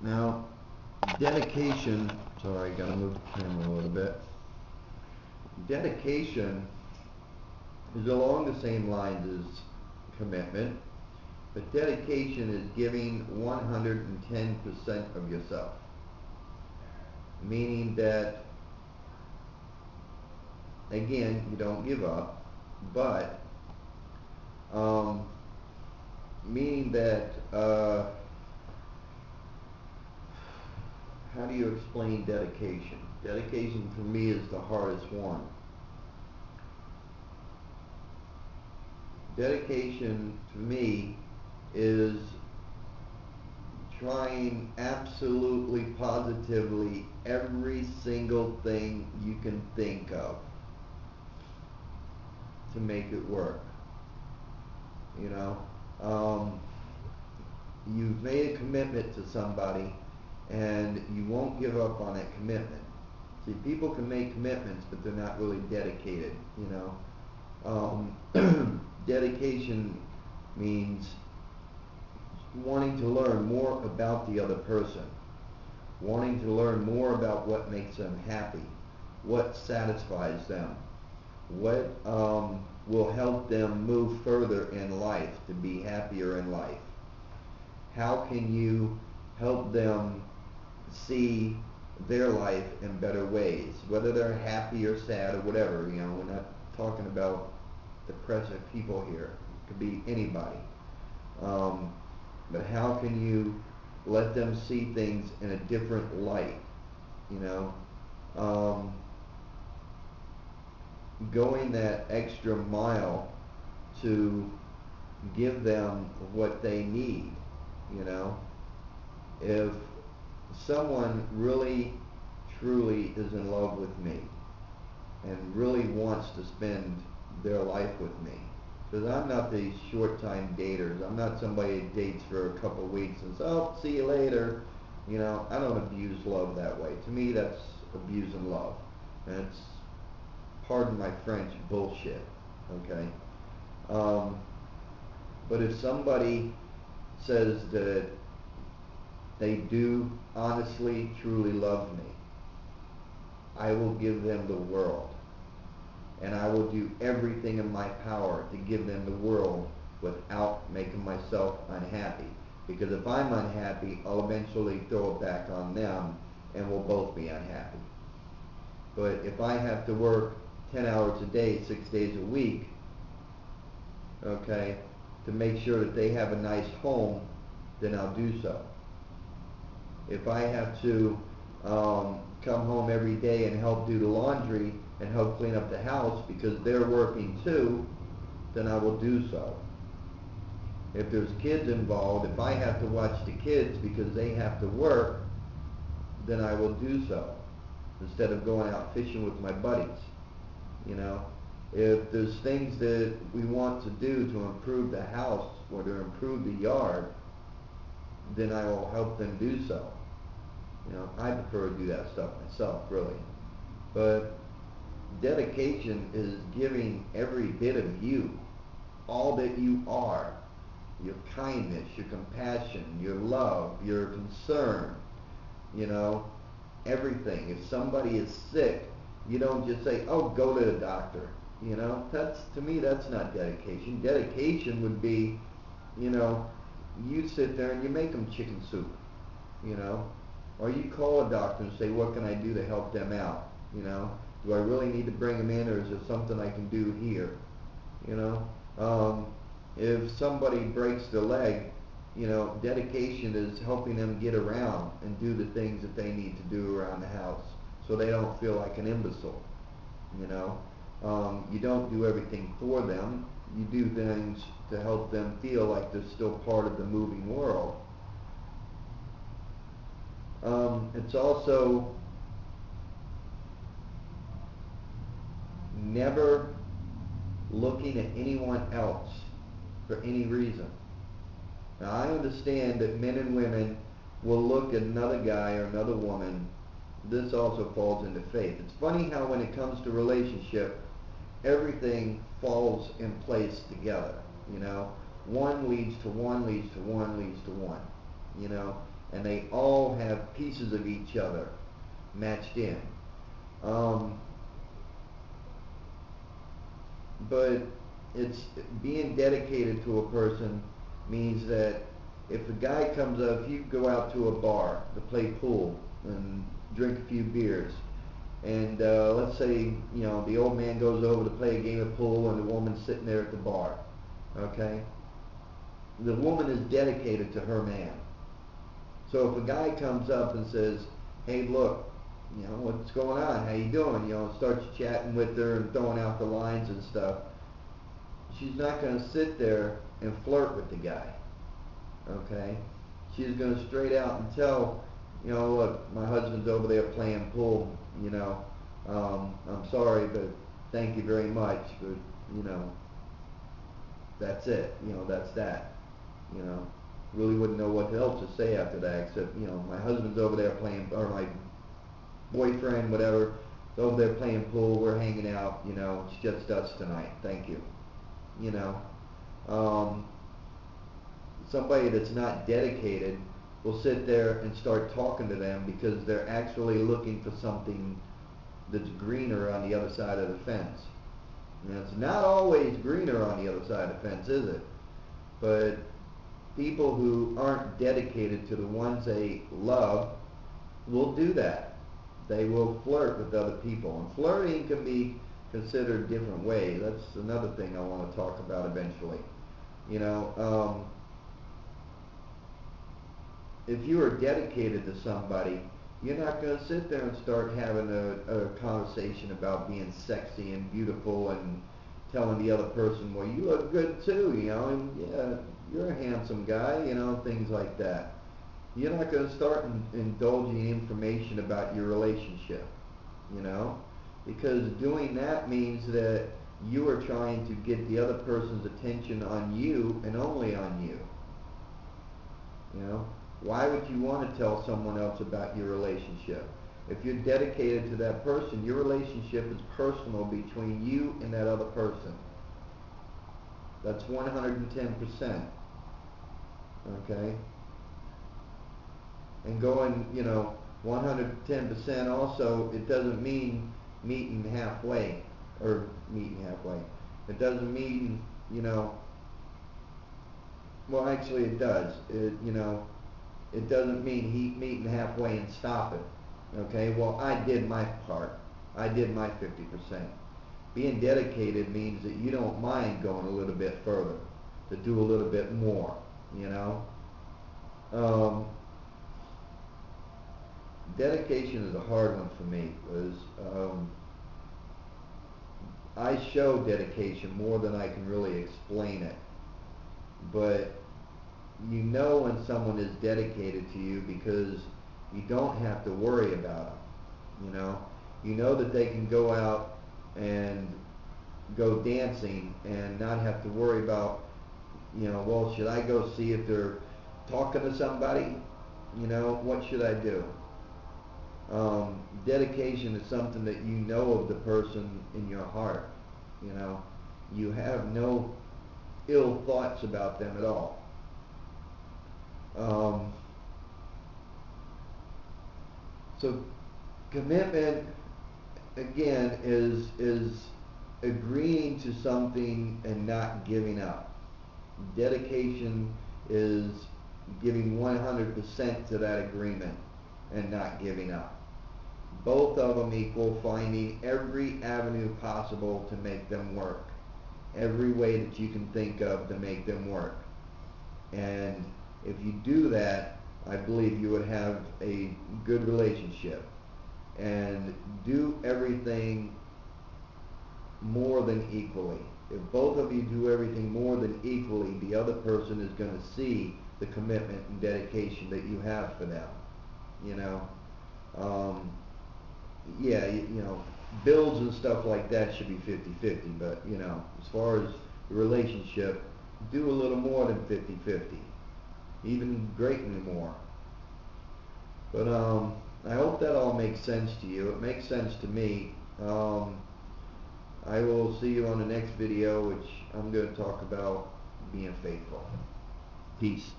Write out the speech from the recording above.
Now, dedication, sorry, I gotta move the camera a little bit. Dedication is along the same lines as commitment, but dedication is giving 110% of yourself. Meaning that, again, you don't give up, but meaning that, how do you explain dedication? Dedication for me is the hardest one. Dedication to me is trying absolutely positively every single thing you can think of to make it work. You know, you've made a commitment to somebody and you won't give up on that commitment. See, people can make commitments, but they're not really dedicated, you know. Dedication means wanting to learn more about the other person, wanting to learn more about what makes them happy, what satisfies them, what will help them move further in life, to be happier in life. How can you help them see their life in better ways, whether they're happy or sad or whatever. You know, we're not talking about depressive people here. It could be anybody. But how can you let them see things in a different light? You know, going that extra mile to give them what they need. You know, if someone really truly is in love with me and really wants to spend their life with me, because I'm not these short-time daters. I'm not somebody that dates for a couple of weeks and says, oh, see you later. You know, I don't abuse love that way. To me, that's abusing love. And it's, pardon my French, bullshit. Okay? But if somebody says that they do honestly, truly love me, I will give them the world. And I will do everything in my power to give them the world without making myself unhappy. Because if I'm unhappy, I'll eventually throw it back on them and we'll both be unhappy. But if I have to work 10 hours a day, 6 days a week, okay, to make sure that they have a nice home, then I'll do so. If I have to come home every day and help do the laundry and help clean up the house because they're working too, then I will do so. If there's kids involved, if I have to watch the kids because they have to work, then I will do so, instead of going out fishing with my buddies. You know, if there's things that we want to do to improve the house or to improve the yard, then I will help them do so. You know, I prefer to do that stuff myself, really. But dedication is giving every bit of you, all that you are, your kindness, your compassion, your love, your concern, you know, everything. If somebody is sick, you don't just say, oh, go to the doctor. You know, that's, to me, that's not dedication. Dedication would be, you know, you sit there and you make them chicken soup, you know, or you call a doctor and say, what can I do to help them out? You know, do I really need to bring them in, or is there something I can do here? You know, if somebody breaks their leg, you know, dedication is helping them get around and do the things that they need to do around the house so they don't feel like an imbecile. You know, you don't do everything for them. You do things to help them feel like they're still part of the moving world. It's also never looking at anyone else for any reason. Now, I understand that men and women will look at another guy or another woman. This also falls into faith. It's funny how when it comes to relationship, everything falls in place together. You know, one leads to one, leads to one, leads to one. You know, and they all have pieces of each other matched in. Um, but it's being dedicated to a person means that if a guy comes up, if you go out to a bar to play pool and drink a few beers, and let's say, the old man goes over to play a game of pool and the woman's sitting there at the bar, okay? The woman is dedicated to her man. So if a guy comes up and says, hey, look, what's going on? How you doing? Starts chatting with her and throwing out the lines and stuff. She's not going to sit there and flirt with the guy, okay? She's going to straight out and tell, look, my husband's over there playing pool, I'm sorry, but thank you very much, but, that's it, that's that, really wouldn't know what else to say after that, except, my husband's over there playing, or my boyfriend, whatever, is over there playing pool, we're hanging out, it's just us tonight, thank you. Somebody that's not dedicated will sit there and start talking to them because they're actually looking for something that's greener on the other side of the fence. It's not always greener on the other side of the fence, is it? But people who aren't dedicated to the ones they love will do that. They will flirt with other people. And flirting can be considered different ways. That's another thing I want to talk about eventually. If you are dedicated to somebody, you're not going to sit there and start having a conversation about being sexy and beautiful and telling the other person, well, you look good too, and yeah, you're a handsome guy, things like that. You're not going to start indulging information about your relationship, because doing that means that you are trying to get the other person's attention on you and only on you. Why would you want to tell someone else about your relationship? If you're dedicated to that person, your relationship is personal between you and that other person. That's 110%. Okay? And going, 110% also, it doesn't mean meeting halfway, or meeting halfway. It doesn't mean, well, actually it does. It doesn't mean meeting halfway and stopping. Okay, well, I did my part. I did my 50%. Being dedicated means that you don't mind going a little bit further, to do a little bit more, Dedication is a hard one for me, because I show dedication more than I can really explain it. But you know when someone is dedicated to you because you don't have to worry about them. You know that they can go out and go dancing and not have to worry about, well, should I go see if they're talking to somebody? What should I do? Dedication is something that you know of the person in your heart. You have no ill thoughts about them at all. So commitment, again, is agreeing to something and not giving up. Dedication is giving 100% to that agreement and not giving up. Both of them equal finding every avenue possible to make them work. Every way that you can think of to make them work. And if you do that, I believe you would have a good relationship. And do everything more than equally. If both of you do everything more than equally, the other person is going to see the commitment and dedication that you have for them. Yeah, bills and stuff like that should be 50-50, but, as far as the relationship, do a little more than 50-50, even greatly more. But I hope that all makes sense to you. It makes sense to me. I will see you on the next video, which I'm going to talk about being faithful. Peace.